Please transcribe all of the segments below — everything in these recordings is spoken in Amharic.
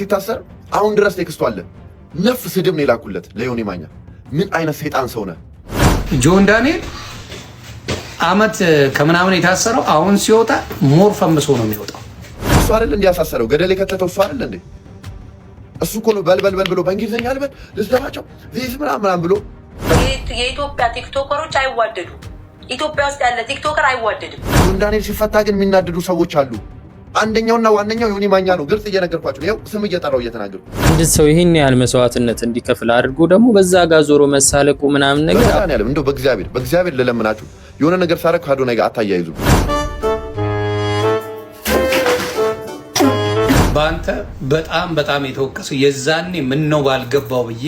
ሲታሰር አሁን ድረስ ቴክስቱ አለ። ነፍ ስድብ ነው የላኩለት ለዮኒ ማኛ። ምን አይነት ሰይጣን ሰው ነህ? ጆን ዳንኤል አመት ከምናምን የታሰረው አሁን ሲወጣ ሞር ፈምሶ ነው የሚወጣው። እሱ አይደል እንዲያሳሰረው ገደል የከተተው እሱ አይደል እንዴ? እሱ እኮ ነው በልበል ብሎ በእንግሊዝኛ ልበል ልስደባቸው ዚስ ምናምን ብሎ። የኢትዮጵያ ቲክቶከሮች አይዋደዱ። ኢትዮጵያ ውስጥ ያለ ቲክቶከር አይዋደድም። ጆን ዳንኤል ሲፈታ ግን የሚናደዱ ሰዎች አሉ። አንደኛውና ዋነኛው ዮኒ ማኛ ነው። ግልጽ እየነገርኳችሁ ነው። ስም እየጠራው እየተናገርኩ እንዴ ሰው ይሄን ያህል መስዋዕትነት እንዲከፍል አድርጎ ደግሞ በዛ ጋር ዞሮ መሳለቁ ምናምን ነገር ያለ እንደው በእግዚአብሔር ለለምናችሁ የሆነ ነገር ሳረክ ከአዶናይ ጋር አታያይዙ። በአንተ በጣም የተወቀሰው የዛኔ ምን ነው ባልገባው ብዬ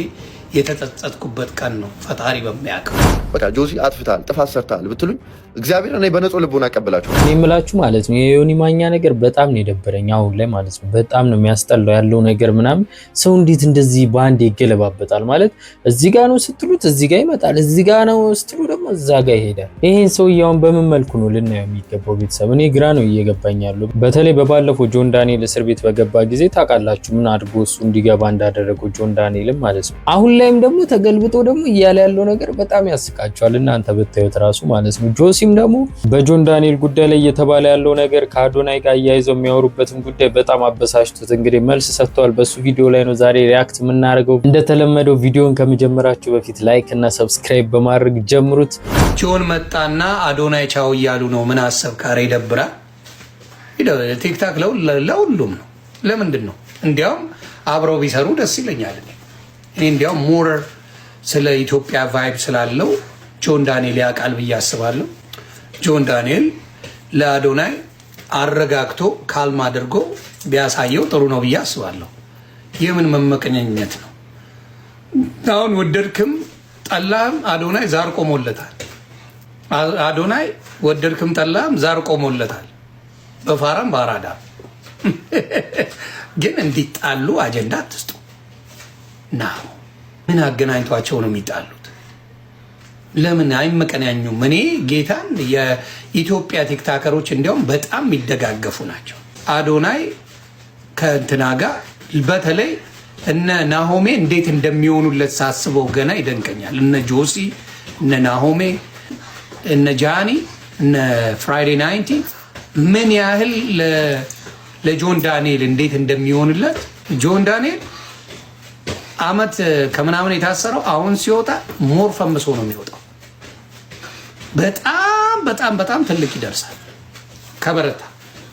የተጸጸትኩበት ቀን ነው። ፈጣሪ በሚያውቀው በቃ ጆሲ አጥፍታል፣ ጥፋት ሰርታል ብትሉኝ እግዚአብሔር እኔ በነጾ ልቦና አቀበላችሁ። እኔ የምላችሁ ማለት ነው የዮኒ ማኛ ነገር በጣም ነው የደበረኝ አሁን ላይ ማለት ነው። በጣም ነው የሚያስጠላው ያለው ነገር ምናምን። ሰው እንዴት እንደዚህ በአንድ ይገለባበጣል ማለት እዚህ ጋር ነው ስትሉት እዚህ ጋር ይመጣል፣ እዚህ ጋር ነው ስትሉ ደግሞ እዛ ጋር ይሄዳል። ይሄን ሰውዬውን በምን መልኩ ነው ልናየው የሚገባው? ቤተሰብ እኔ ግራ ነው እየገባኝ ያለው። በተለይ በባለፈው ጆን ዳንኤል እስር ቤት በገባ ጊዜ ታውቃላችሁ ምን አድርጎ እሱ እንዲገባ እንዳደረገው ጆን ዳንኤልም ማለት ነው። አሁን ላይም ደግሞ ተገልብጦ ደግሞ እያለ ያለው ነገር በጣም ያስቃቸዋል እናንተ ብታዩት ራሱ ማለት ነው። ጆሲም ደግሞ በጆን ዳንኤል ጉዳይ ላይ እየተባለ ያለው ነገር ከአዶናይ ጋር እያይዘው የሚያወሩበትን ጉዳይ በጣም አበሳጭቶት እንግዲህ መልስ ሰጥተዋል። በሱ ቪዲዮ ላይ ነው ዛሬ ሪያክት የምናደርገው። እንደተለመደው ቪዲዮን ከመጀመራችሁ በፊት ላይክ እና ሰብስክራይብ በማድረግ ጀምሩት። ጆን መጣና አዶናይ ቻው እያሉ ነው። ምን አሰብ ካረ ይደብራል። ቲክታክ ለሁሉም ነው። ለምንድን ነው እንዲያውም አብረው ቢሰሩ ደስ ይለኛል። እኔ እንዲያውም ሞር ስለ ኢትዮጵያ ቫይብ ስላለው ጆን ዳንኤል ያውቃል ብዬ አስባለሁ። ጆን ዳንኤል ለአዶናይ አረጋግቶ ካልም አድርጎ ቢያሳየው ጥሩ ነው ብዬ አስባለሁ። የምን መመቀኘኘት ነው? አሁን ወደድክም ጠላህም አዶናይ ዛር ቆሞለታል። አዶናይ ወደድክም ጠላህም ዛር ቆሞለታል። በፋራም ባራዳ ግን እንዲጣሉ አጀንዳ አትስጡ። ና ምን አገናኝቷቸው ነው የሚጣሉት? ለምን አይመቀናኙም? እኔ ጌታን የኢትዮጵያ ቲክታከሮች እንዲያውም በጣም የሚደጋገፉ ናቸው። አዶናይ ከእንትና ጋር በተለይ እነ ናሆሜ እንዴት እንደሚሆኑለት ሳስበው ገና ይደንቀኛል። እነ ጆሲ፣ እነ ናሆሜ፣ እነ ጃኒ፣ እነ ፍራይዴ 90 ምን ያህል ለጆን ዳንኤል እንዴት እንደሚሆንለት። ጆን ዳንኤል አመት ከምናምን የታሰረው አሁን ሲወጣ ሞር ፈምሶ ነው የሚወጣው። በጣም ትልቅ ይደርሳል። ከበረታ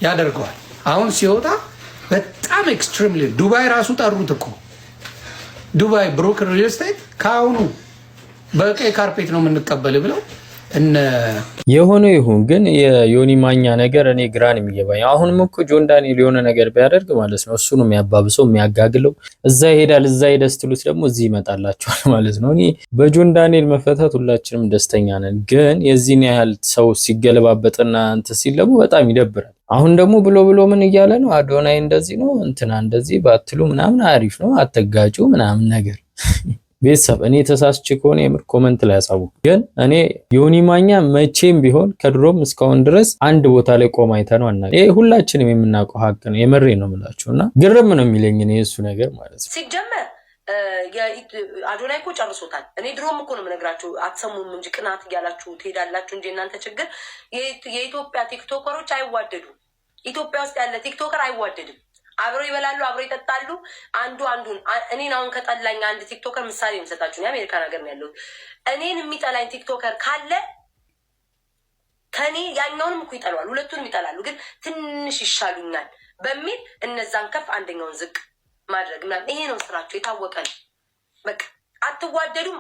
ያደርገዋል። አሁን ሲወጣ በጣም ኤክስትሪምሊ ዱባይ ራሱ ጠሩት እኮ ዱባይ ብሮከር ሪል ስቴት ከአሁኑ በቀይ ካርፔት ነው የምንቀበል ብለው የሆነው ይሁን። ግን የዮኒ ማኛ ነገር እኔ ግራን የሚገባኝ አሁንም እኮ ጆን ዳንኤል የሆነ ነገር ቢያደርግ ማለት ነው እሱ ነው የሚያባብሰው የሚያጋግለው። እዛ ይሄዳል፣ እዛ ይደስትሉት ደግሞ እዚህ ይመጣላቸዋል ማለት ነው። እኔ በጆን ዳንኤል መፈታት ሁላችንም ደስተኛ ነን። ግን የዚህን ያህል ሰው ሲገለባበጥና እንትን ሲል ደግሞ በጣም ይደብራል። አሁን ደግሞ ብሎ ምን እያለ ነው? አዶናይ እንደዚህ ነው እንትና እንደዚህ ባትሉ ምናምን አሪፍ ነው አተጋጩ ምናምን ነገር ቤተሰብ እኔ ተሳስቼ ከሆነ የምር ኮሜንት ላይ ያሳውቁ። ግን እኔ ዮኒ ማኛ መቼም ቢሆን ከድሮም እስካሁን ድረስ አንድ ቦታ ላይ ቆም አይተነው እና ይሄ ሁላችንም የምናውቀው ሀቅ ነው። የምሬ ነው የምላችሁና ግርም ነው የሚለኝ እኔ እሱ ነገር ማለት ነው። ሲጀመር አዶናይ እኮ ጨርሶታል። እኔ ድሮም እኮ ነው የምነግራችሁ፣ አትሰሙም እንጂ ቅናት እያላችሁ ትሄዳላችሁ እንጂ እናንተ ችግር። የኢትዮጵያ ቲክቶከሮች አይዋደዱም። ኢትዮጵያ ውስጥ ያለ ቲክቶከር አይዋደድም። አብረው ይበላሉ፣ አብረው ይጠጣሉ። አንዱን እኔን አሁን ከጠላኝ አንድ ቲክቶከር ምሳሌ የምሰጣችሁ የአሜሪካን ሀገር ነው ያለሁት። እኔን የሚጠላኝ ቲክቶከር ካለ ከኔ ያኛውንም እኮ ይጠላዋል፣ ሁለቱንም ይጠላሉ። ግን ትንሽ ይሻሉኛል በሚል እነዛን ከፍ አንደኛውን ዝቅ ማድረግ ምናምን ይሄ ነው ስራቸው፣ የታወቀ ነው። በቃ አትዋደዱም።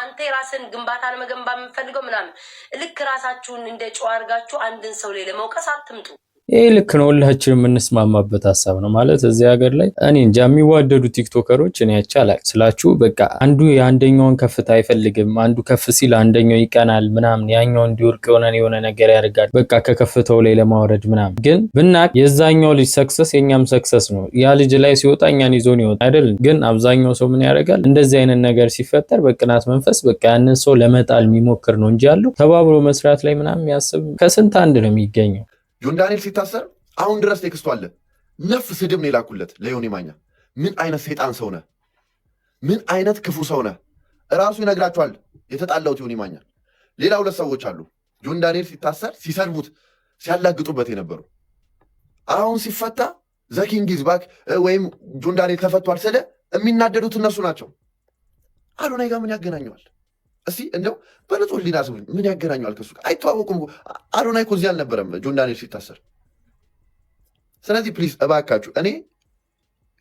አንተ የራስን ግንባታ ለመገንባ የምፈልገው ምናምን ልክ ራሳችሁን እንደ ጨዋ አድርጋችሁ አንድን ሰው ላይ ለመውቀስ አትምጡ። ይሄ ልክ ነው። ሁላችንም የምንስማማበት ሐሳብ ነው ማለት እዚህ ሀገር ላይ እኔ እንጃ የሚዋደዱ ቲክቶከሮች እኔ ያቻላል ስላችሁ በቃ አንዱ የአንደኛውን ከፍታ አይፈልግም። አንዱ ከፍ ሲል አንደኛው ይቀናል ምናምን፣ ያኛው እንዲወርቅ የሆነ ነገር ያደርጋል በቃ ከከፍታው ላይ ለማውረድ ምናምን። ግን ብናቅ የዛኛው ልጅ ሰክሰስ የኛም ሰክሰስ ነው። ያ ልጅ ላይ ሲወጣ እኛን ይዞን ይወጣ አይደል? ግን አብዛኛው ሰው ምን ያደርጋል? እንደዚህ አይነት ነገር ሲፈጠር በቅናት መንፈስ በቃ ያንን ሰው ለመጣል የሚሞክር ነው እንጂ ያለው ተባብሮ መስራት ላይ ምናምን የሚያስብ ከስንት አንድ ነው የሚገኘው። ጆን ዳንኤል ሲታሰር አሁን ድረስ ቴክስቱ አለ። ነፍ ስድብ ነው የላኩለት ለዮኒ ማኛ። ምን አይነት ሰይጣን ሰው ነህ? ምን አይነት ክፉ ሰው ነህ? እራሱ ይነግራቸዋል። የተጣላሁት ዮኒ ማኛን ሌላ ሁለት ሰዎች አሉ። ጆን ዳንኤል ሲታሰር ሲሰድቡት ሲያላግጡበት የነበሩ አሁን ሲፈታ ዘኪንግ ኢዝ ባክ ወይም ጆን ዳንኤል ተፈቷል ስለ የሚናደዱት እነሱ ናቸው። አዶናይ ጋር ምን ያገናኘዋል? እስቲ እንደው በንጹህ ህሊና አስቡልኝ። ምን ያገናኘዋል ከሱ ጋር? አይተዋወቁም። አዶናይ እኮ እዚህ አልነበረም ጆን ዳንኤል ሲታሰር። ስለዚህ ፕሊዝ እባካችሁ እኔ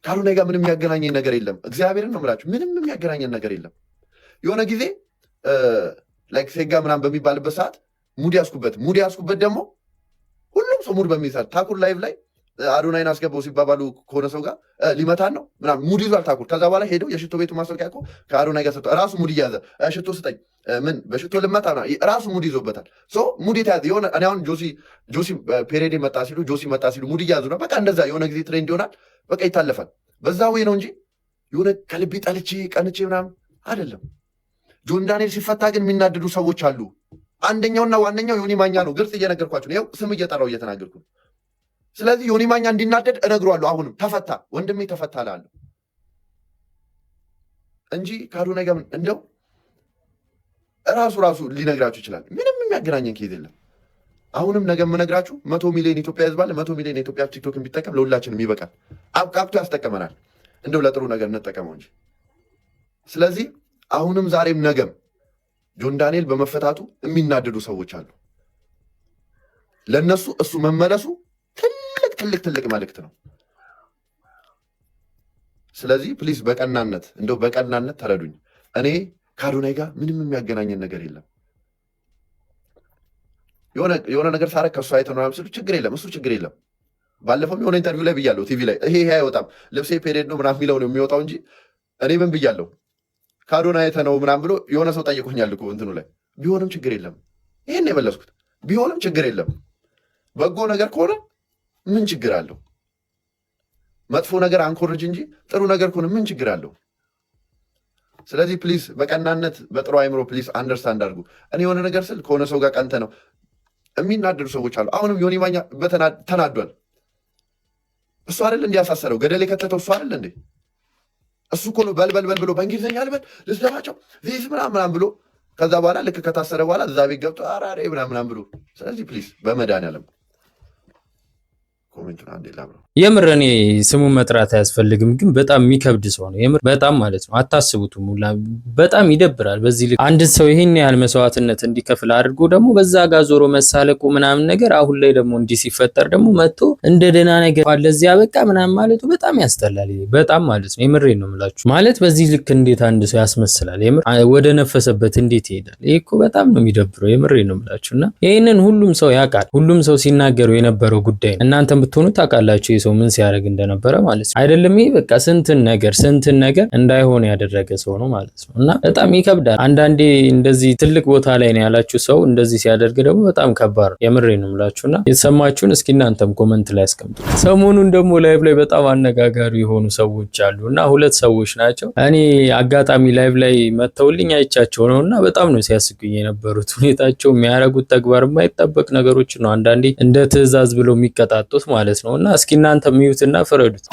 ከአዶናይ ጋር ምንም የሚያገናኘኝ ነገር የለም። እግዚአብሔርን ነው የምላችሁ፣ ምንም የሚያገናኘን ነገር የለም። የሆነ ጊዜ ላይክ ሴጋ ምናምን በሚባልበት ሰዓት ሙድ ያስኩበት ደግሞ ሁሉም ሰው ሙድ በሚሰጥ ታኩር ላይቭ ላይ አዶናይን አስገባው ሲባባሉ ከሆነ ሰው ጋር ሊመታን ነው ምናምን ሙድ ይዟል ታኩር። ከዛ በኋላ ሄደው የሽቶ ቤቱ ማስታወቂያ እኮ ከአዶናይ ጋር ሰጥቶ ራሱ ሙድ እያዘ ሽቶ ስጠኝ ምን በሽቶ ልመታ ራሱ ሙድ ይዞበታል። ሙድ የተያዘ የሆነ እኔ አሁን ጆሲ ፔሬዴ መጣ ሲሉ ጆሲ መጣ ሲሉ ሙድ እያዙ ነው። በቃ እንደዛ የሆነ ጊዜ ትሬንድ ይሆናል፣ በቃ ይታለፋል። በዛ ወይ ነው እንጂ የሆነ ከልቤ ጠልቼ ቀንቼ ምናምን አይደለም። ጆን ዳንኤል ሲፈታ ግን የሚናደዱ ሰዎች አሉ። አንደኛውና ዋነኛው ዮኒ ማኛ ነው። ግልጽ እየነገርኳችሁ ነው። ይኸው ስም እየጠራው እየተናገርኩ ነው። ስለዚህ ዮኒ ማኛ እንዲናደድ እነግሯለሁ። አሁንም ተፈታ ወንድሜ ተፈታ እላለሁ እንጂ ከአዶናይ ጋር እንደው ራሱ ሊነግራችሁ ይችላል። ምንም የሚያገናኘን ኬዝ የለም። አሁንም ነገ የምነግራችሁ 100 ሚሊዮን ኢትዮጵያ ህዝብ አለ። 100 ሚሊዮን ኢትዮጵያ ቲክቶክን ቢጠቀም ለሁላችንም ይበቃል። አብቃቅቶ ያስጠቀመናል። እንደው ለጥሩ ነገር እንጠቀመው እንጂ። ስለዚህ አሁንም ዛሬም ነገም ጆን ዳንኤል በመፈታቱ የሚናደዱ ሰዎች አሉ። ለነሱ እሱ መመለሱ ትልቅ መልእክት ነው። ስለዚህ ፕሊዝ በቀናነት ተረዱኝ። እኔ ከአዶናይ ጋር ምንም የሚያገናኘን ነገር የለም። የሆነ ነገር ሳረግ ከእሱ አይተህ ነው ስሉ ችግር የለም፣ እሱ ችግር የለም። ባለፈውም የሆነ ኢንተርቪው ላይ ብያለሁ ቲቪ ላይ ይሄ አይወጣም ልብሴ ፔሬድ ነው ምናምን የሚለው ነው የሚወጣው እንጂ እኔ ምን ብያለሁ ከአዶናይ አይተህ ነው ምናምን ብሎ የሆነ ሰው ጠይቆኛል እኮ እንትኑ ላይ። ቢሆንም ችግር የለም፣ ይሄን የመለስኩት ቢሆንም ችግር የለም። በጎ ነገር ከሆነ ምን ችግር አለው? መጥፎ ነገር አንኮርጅ እንጂ ጥሩ ነገር ከሆነ ምን ችግር አለው? ስለዚህ ፕሊዝ በቀናነት በጥሩ አይምሮ ፕሊዝ አንደርስታንድ አድርጉ። እኔ የሆነ ነገር ስል ከሆነ ሰው ጋር ቀንተ ነው የሚናደዱ ሰዎች አሉ። አሁንም ዮኒ ማኛ ተናዷል። እሱ አይደል እንዲያሳሰረው ገደል የከተተው እሱ አይደል እንዴ? እሱ እኮ ነው በልበል ብሎ በእንግሊዝኛ ልበል ልስደባቸው ዚዝ ምናምን ብሎ ከዛ በኋላ ልክ ከታሰረ በኋላ እዛ ቤት ገብቶ አራሬ ምናምን ብሎ። ስለዚህ ፕሊዝ በመድኃኒዓለም ኮሜንቱን አንዴ ላብረው። የምር እኔ ስሙን መጥራት አያስፈልግም፣ ግን በጣም የሚከብድ ሰው ነው የምር በጣም ማለት ነው። አታስቡትም ሁላ በጣም ይደብራል። በዚህ ልክ አንድ ሰው ይሄን ያህል መስዋዕትነት እንዲከፍል አድርጎ ደግሞ በዛ ጋር ዞሮ መሳለቁ ምናምን ነገር አሁን ላይ ደግሞ እንዲህ ሲፈጠር ደግሞ መጥቶ እንደ ደህና ነገር ለዚህ ያበቃ ምናምን ማለቱ በጣም ያስጠላል። በጣም ማለት ነው የምሬን ነው የምላችሁ። ማለት በዚህ ልክ እንዴት አንድ ሰው ያስመስላል? የምር ወደ ነፈሰበት እንዴት ይሄዳል? ይሄ እኮ በጣም ነው የሚደብረው። የምሬን ነው የምላችሁና ይሄንን ሁሉም ሰው ያውቃል። ሁሉም ሰው ሲናገረው የነበረው ጉዳይ ነው። እናንተም ብትሆኑ ታውቃላችሁ ሰው ምን ሲያደርግ እንደነበረ ማለት ነው አይደለም? ይሄ በቃ ስንትን ነገር እንዳይሆን ያደረገ ሰው ነው ማለት ነው። እና በጣም ይከብዳል። አንዳንዴ እንደዚህ ትልቅ ቦታ ላይ ነው ያላችሁ ሰው እንደዚህ ሲያደርግ ደግሞ በጣም ከባድ ነው። የምሬን ነው የምላችሁና የተሰማችሁን እስኪ እናንተም ኮመንት ላይ አስቀምጡ። ሰሞኑን ደግሞ ላይቭ ላይ በጣም አነጋጋሪ የሆኑ ሰዎች አሉና ሁለት ሰዎች ናቸው። እኔ አጋጣሚ ላይቭ ላይ መተውልኝ አይቻቸው ነውና በጣም ነው ሲያስቁኝ የነበሩት። ሁኔታቸው የሚያደርጉት ተግባር የማይጠበቅ ነገሮች ነው አንዳንዴ እንደ ትዕዛዝ ብለው የሚቀጣጡት ማለት ነውና እስኪ እናንተ ሚዩትና ፍረዱት።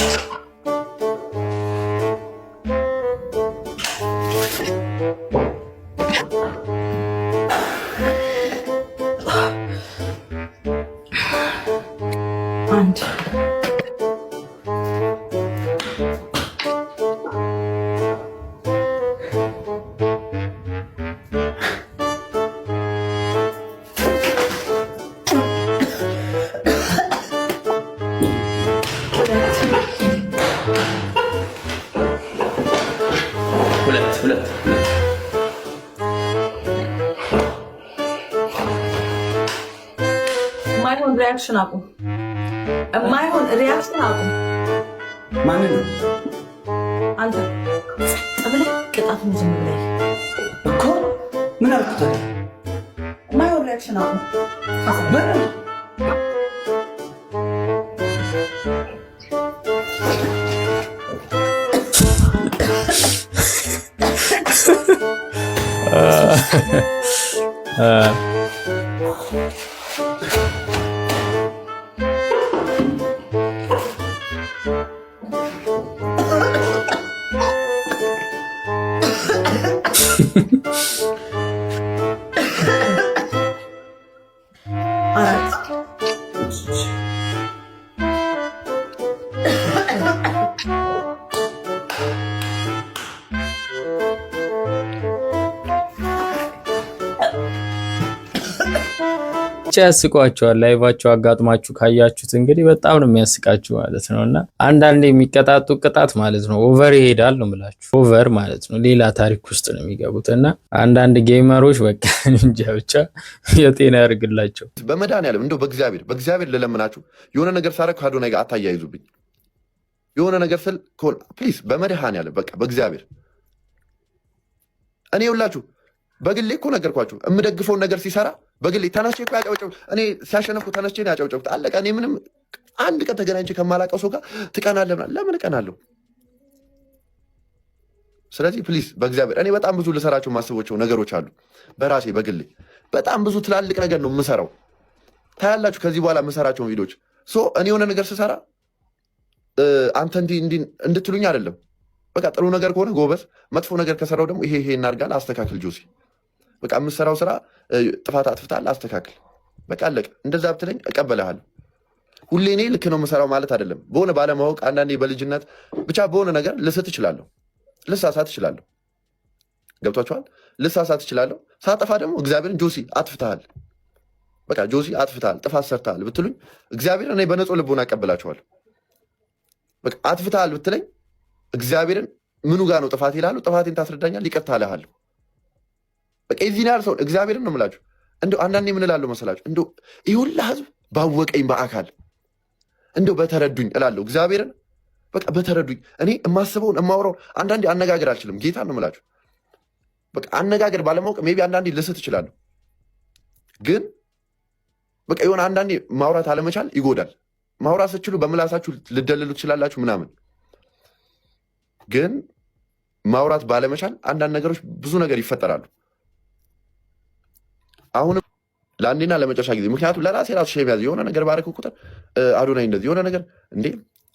ሁለት የማይሆን ሪያክሽን አቁም። የማይሆን ሪያክሽን አቁም። ማንን ነው አንተ ጠብለህ ቅጣት ነው። ዝም ብለህ እኮ ምን አልኩት? የማይሆን ሪያክሽን አቁም። ያስቋቸዋል። ላይቫቸው አጋጥማችሁ ካያችሁት እንግዲህ በጣም ነው የሚያስቃችሁ ማለት ነው። እና አንዳንዴ የሚቀጣጡ ቅጣት ማለት ነው ኦቨር ይሄዳል ነው የምላችሁ። ኦቨር ማለት ነው ሌላ ታሪክ ውስጥ ነው የሚገቡት። እና አንዳንድ ጌመሮች በቃ እንጃ ብቻ የጤና ያርግላቸው። በመድኃኒዓለም እንደው በእግዚአብሔር ልለምናችሁ የሆነ ነገር ሳረግ ከአዶናይ ጋር አታያይዙብኝ። የሆነ ነገር ስል ፕሊዝ በመድኃኒዓለም በቃ በእግዚአብሔር እኔ ሁላችሁ በግሌ እኮ ነገርኳችሁ። የምደግፈውን ነገር ሲሰራ በግሌ ተነስቼ እኮ ያጨበጨብኩት እኔ ሲያሸነፍኩ ተነስቼ ነው ያጨበጨብኩት። አለቀ። እኔ ምንም አንድ ቀን ተገናኝቼ ከማላውቀው ሰው ጋር ትቀናለህ? ለምን እቀናለሁ? ስለዚህ ፕሊዝ በእግዚአብሔር እኔ በጣም ብዙ ልሰራቸው የማስባቸው ነገሮች አሉ። በራሴ በግሌ በጣም ብዙ ትላልቅ ነገር ነው የምሰራው። ታያላችሁ ከዚህ በኋላ የምሰራቸውን ቪዲዮች። እኔ የሆነ ነገር ስሰራ አንተ እንዲህ እንድትሉኝ አይደለም። በቃ ጥሩ ነገር ከሆነ ጎበዝ፣ መጥፎ ነገር ከሰራው ደግሞ ይሄ እናድርጋል፣ አስተካክል ጆሲ። በቃ የምሰራው ስራ ጥፋት አጥፍታል፣ አስተካክል። በቃ አለቀ። እንደዛ ብትለኝ እቀበልሃለሁ። ሁሌ እኔ ልክ ነው የምሰራው ማለት አይደለም። በሆነ ባለማወቅ አንዳንዴ በልጅነት ብቻ በሆነ ነገር ልስት እችላለሁ፣ ልሳሳት እችላለሁ። ገብቷችኋል? ልሳሳት እችላለሁ። ሳጠፋ ደግሞ እግዚአብሔርን ጆሲ አጥፍተሃል፣ በቃ ጆሲ አጥፍተሃል፣ ጥፋት ሰርተሃል ብትሉኝ እግዚአብሔርን እኔ በነጹህ ልቦና እቀበላችኋለሁ። በቃ አጥፍተሃል ብትለኝ እግዚአብሔርን ምኑ ጋር ነው ጥፋት ይላሉ። ጥፋቴን ታስረዳኛል፣ ይቅርታ እልሃለሁ። በቃ የዚህን ያህል ሰው እግዚአብሔርን ነው የምላችሁ። እንደው አንዳንዴ ምን እላለሁ መሰላችሁ? እንደው ይህ ሁላ ህዝብ ባወቀኝ በአካል እንደው በተረዱኝ እላለሁ። እግዚአብሔርን በቃ በተረዱኝ። እኔ የማስበውን የማወራውን አንዳንዴ አነጋገር አልችልም። ጌታ ነው የምላችሁ። በቃ አነጋገር ባለማወቅ ሜይ ቢ አንዳንዴ ልስት እችላለሁ። ግን በቃ የሆነ አንዳንዴ ማውራት አለመቻል ይጎዳል። ማውራት ስትችሉ በምላሳችሁ ልደልሉ ትችላላችሁ ምናምን፣ ግን ማውራት ባለመቻል አንዳንድ ነገሮች ብዙ ነገር ይፈጠራሉ። አሁንም ለአንዴና ለመጨረሻ ጊዜ ምክንያቱም ለራሴ ራሱ ሸም ያዘ የሆነ ነገር ባረከው ቁጥር አዶናይ እንደዚህ የሆነ ነገር እንዴ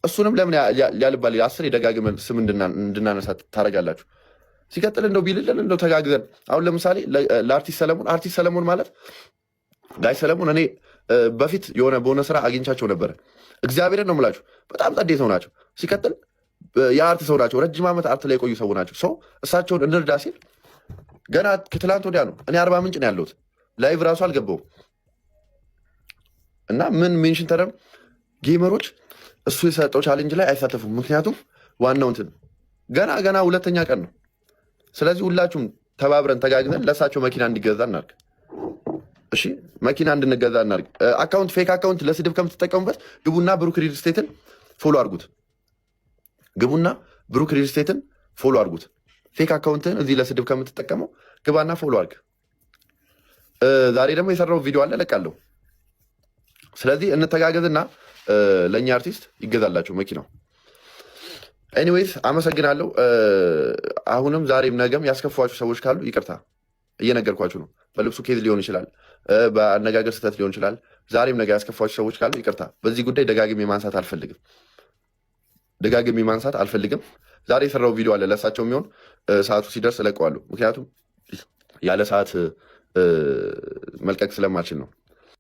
እሱንም ለምን ያልባል 10 የደጋግመን ስም እንድናነሳ ታደርጋላችሁ? ሲቀጥል እንደው ቢልልን እንደው ተጋግዘን አሁን ለምሳሌ ለአርቲስት ሰለሞን ማለት ጋይ ሰለሞን እኔ በፊት የሆነ በሆነ ስራ አግኝቻቸው ነበረ። እግዚአብሔርን ነው የምላችሁ በጣም ጸዴ ሰው ናቸው። ሲቀጥል የአርት ሰው ናቸው። ረጅም ዓመት አርት ላይ የቆዩ ሰው ናቸው። ሰው እሳቸውን እንርዳ ሲል ገና ከትላንት ወዲያ ነው። እኔ 40 ምንጭ ነው ያለሁት። ላይቭ ራሱ አልገባውም እና ምን ሜንሽን ተደም ጌመሮች እሱ የሰጠው ቻሌንጅ ላይ አይሳተፉም። ምክንያቱም ዋናው እንትን ገና ሁለተኛ ቀን ነው። ስለዚህ ሁላችሁም ተባብረን ተጋግዘን ለእሳቸው መኪና እንዲገዛ እናድርግ። እሺ መኪና እንድንገዛ እናድርግ። ፌክ አካውንት ለስድብ ከምትጠቀሙበት ግቡና ብሩክ ሪል ስቴትን ፎሎ አድርጉት። ፌክ አካውንትን እዚህ ለስድብ ከምትጠቀመው ግባና ፎሎ አድርግ። ዛሬ ደግሞ የሰራው ቪዲዮ አለ እለቃለሁ። ስለዚህ እንተጋገዝና ለእኛ አርቲስት ይገዛላቸው መኪናው። ኤኒዌይስ አመሰግናለሁ። አሁንም ዛሬም ነገም ያስከፏችሁ ሰዎች ካሉ ይቅርታ እየነገርኳችሁ ነው። በልብሱ ኬዝ ሊሆን ይችላል፣ በአነጋገር ስህተት ሊሆን ይችላል። ዛሬም ነገ ያስከፏችሁ ሰዎች ካሉ ይቅርታ። በዚህ ጉዳይ ደጋግሜ ማንሳት አልፈልግም። ዛሬ የሰራው ቪዲዮ አለ ለእሳቸው የሚሆን ሰዓቱ ሲደርስ እለቀዋለሁ። ምክንያቱም ያለ ሰዓት መልቀቅ ስለማልችል ነው።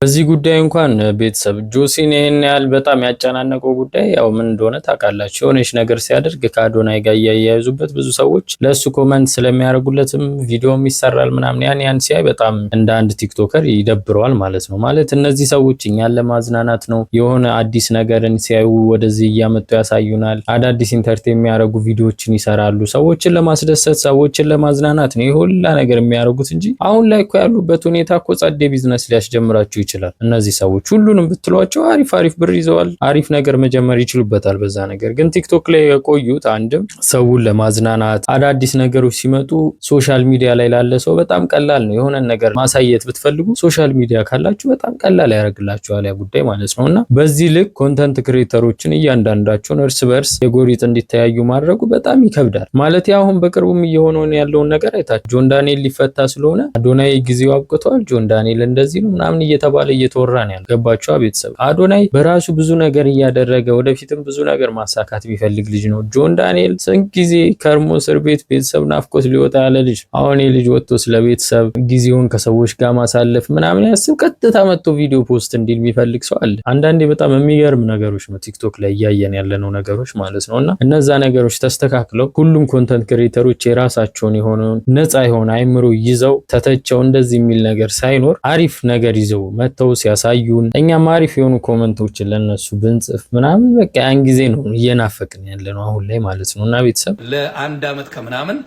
በዚህ ጉዳይ እንኳን ቤተሰብ ጆሲን ይሄን ያህል በጣም ያጨናነቀው ጉዳይ ያው ምን እንደሆነ ታውቃላችሁ። የሆነች ነገር ሲያደርግ ከአዶናይ ጋር እያያይዙበት ብዙ ሰዎች ለሱ ኮመንት ስለሚያደርጉለትም ቪዲዮም ይሰራል ምናምን ያን ሲያይ በጣም እንደ አንድ ቲክቶከር ይደብረዋል ማለት ነው። ማለት እነዚህ ሰዎች እኛን ለማዝናናት ነው የሆነ አዲስ ነገርን ሲያዩ ወደዚህ እያመጡ ያሳዩናል። አዳዲስ ኢንተርቴን የሚያደርጉ ቪዲዮዎችን ይሰራሉ። ሰዎችን ለማስደሰት ሰዎችን ለማዝናናት ነው ይሁላ ነገር የሚያደርጉት እንጂ አሁን ላይ እኮ ያሉበት ሁኔታ እኮ ጸዴ ቢዝነስ ሊያስጀምራችሁ ይችላል። እነዚህ ሰዎች ሁሉንም ብትሏቸው አሪፍ ብር ይዘዋል። አሪፍ ነገር መጀመር ይችሉበታል በዛ ነገር። ግን ቲክቶክ ላይ የቆዩት አንድም ሰውን ለማዝናናት አዳዲስ ነገሮች ሲመጡ ሶሻል ሚዲያ ላይ ላለ ሰው በጣም ቀላል ነው። የሆነ ነገር ማሳየት ብትፈልጉ ሶሻል ሚዲያ ካላችሁ በጣም ቀላል ያደርግላችኋል ያ ጉዳይ ማለት ነውና በዚህ ልክ ኮንተንት ክሬተሮችን እያንዳንዳቸውን እርስ በርስ የጎሪጥ እንዲተያዩ ማድረጉ በጣም ይከብዳል። ማለት አሁን በቅርቡም እየሆነ ያለውን ነገር አይታችሁ ጆን ዳንኤል ሊፈታ ስለሆነ አዶናይ ጊዜው አብቅቷል፣ ጆን ዳንኤል እንደዚህ ነው ምናምን እየተባለ እየተባለ እየተወራ ነው ያለው። ገባችሁ ቤተሰብ? አዶናይ በራሱ ብዙ ነገር እያደረገ ወደፊትም ብዙ ነገር ማሳካት ቢፈልግ ልጅ ነው። ጆን ዳንኤል ስንት ጊዜ ከርሞ እስር ቤት ቤተሰብ ናፍቆት ሊወጣ ያለ ልጅ። አሁን ልጅ ወጥቶ ስለ ቤተሰብ ጊዜውን ከሰዎች ጋር ማሳለፍ ምናምን ያስብ ቀጥታ መጥቶ ቪዲዮ ፖስት እንዲል የሚፈልግ ሰው አለ። አንዳንዴ በጣም የሚገርም ነገሮች ነው ቲክቶክ ላይ እያየን ያለነው ነገሮች ማለት ነውና እነዛ ነገሮች ተስተካክለው ሁሉም ኮንተንት ክሬተሮች የራሳቸውን የሆነውን ነፃ የሆነ አይምሮ ይዘው ተተቸው እንደዚህ የሚል ነገር ሳይኖር አሪፍ ነገር ይዘው መተው ሲያሳዩን እኛም አሪፍ የሆኑ ኮመንቶችን ለነሱ ብንጽፍ ምናምን በቃ ያን ጊዜ ነው እየናፈቅን ያለነው አሁን ላይ ማለት ነውና ቤተሰብ ለአንድ አመት ከምናምን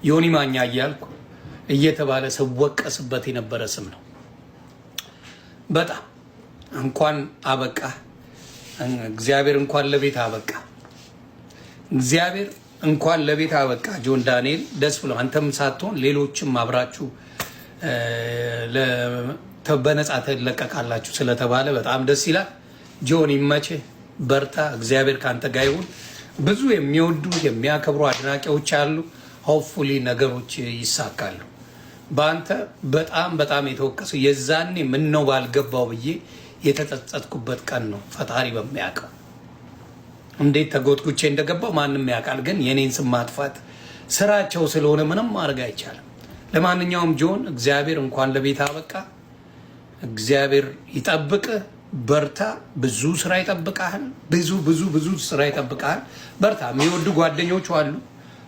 ዮኒ ማኛ እያልኩ እየተባለ ሰወቀስበት የነበረ ስም ነው። በጣም እንኳን አበቃ እግዚአብሔር እንኳን ለቤት አበቃ እግዚአብሔር እንኳን ለቤት አበቃ ጆን ዳንኤል ደስ ብሎ አንተም ሳትሆን ሌሎችም አብራችሁ በነፃ ተለቀቃላችሁ ስለተባለ በጣም ደስ ይላል። ጆን ይመችህ፣ በርታ፣ እግዚአብሔር ካንተ ጋር ይሁን። ብዙ የሚወዱ የሚያከብሩ አድናቂዎች አሉ። ሆፕፉሊ ነገሮች ይሳካሉ። በአንተ በጣም በጣም የተወቀሱ የዛኔ ምን ነው ባልገባው ብዬ የተጸጸትኩበት ቀን ነው። ፈጣሪ በሚያውቀው እንዴት ተጎትኩቼ እንደገባው ማንም ያውቃል። ግን የኔን ስም ማጥፋት ስራቸው ስለሆነ ምንም ማድረግ አይቻልም። ለማንኛውም ጆን እግዚአብሔር እንኳን ለቤት አበቃ። እግዚአብሔር ይጠብቅ፣ በርታ። ብዙ ስራ ይጠብቃል። ብዙ ብዙ ብዙ ስራ ይጠብቃል። በርታ። የሚወዱ ጓደኞች አሉ፣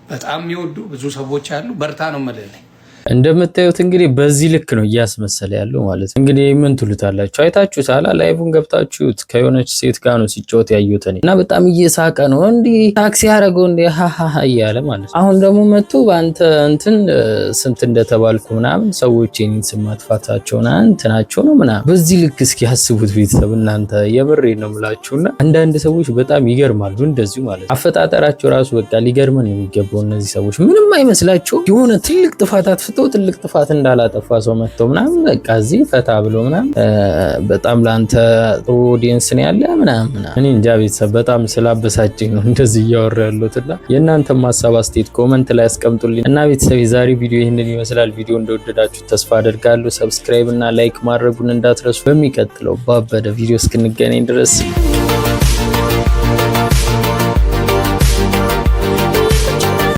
በጣም የሚወዱ ብዙ ሰዎች አሉ። በርታ ነው የምልህ። እንደምታዩት እንግዲህ በዚህ ልክ ነው እያስመሰለ ያለው ማለት ነው። እንግዲህ ምን ትሉታላችሁ? አይታችሁታል? ላይቭን ገብታችሁት ከሆነች ሴት ጋር ነው ሲጫወት ያዩት እና በጣም እየሳቀ ነው እንዲህ ታክሲ ያደረገው እንዲህ ሃሃሃ እያለ ማለት ነው። አሁን ደግሞ መጥቶ በአንተ እንትን ስንት እንደተባልኩ ምናምን ሰዎች የኔን ስም ማጥፋታቸውና እንትናቸው ነው ምናምን በዚህ ልክ እስኪ ያስቡት ቤተሰብ እናንተ የምሬ ነው የምላችሁና አንዳንድ ሰዎች በጣም ይገርማሉ እንደዚሁ ማለት ነው። አፈጣጠራቸው ራሱ በቃ ሊገርመን ነው የሚገባው። እነዚህ ሰዎች ምንም አይመስላቸው የሆነ ትልቅ ጥፋት ትልቅ ጥፋት እንዳላጠፋ ሰው መጥተው ምናምን በቃ እዚህ ፈታ ብሎ ምናምን በጣም ላንተ ጥሩ ኦዲየንስ ነው ያለ ምናምን እኔ እንጃ ቤተሰብ በጣም ስላበሳጨኝ ነው እንደዚህ እያወራ ያለሁትና የእናንተም ሀሳብ አስተያየት ኮመንት ላይ አስቀምጡልኝ እና ቤተሰብ የዛሬ ቪዲዮ ይህንን ይመስላል። ቪዲዮ እንደወደዳችሁ ተስፋ አደርጋለሁ። ሰብስክራይብ እና ላይክ ማድረጉን እንዳትረሱ። በሚቀጥለው ባበደ ቪዲዮ እስክንገናኝ ድረስ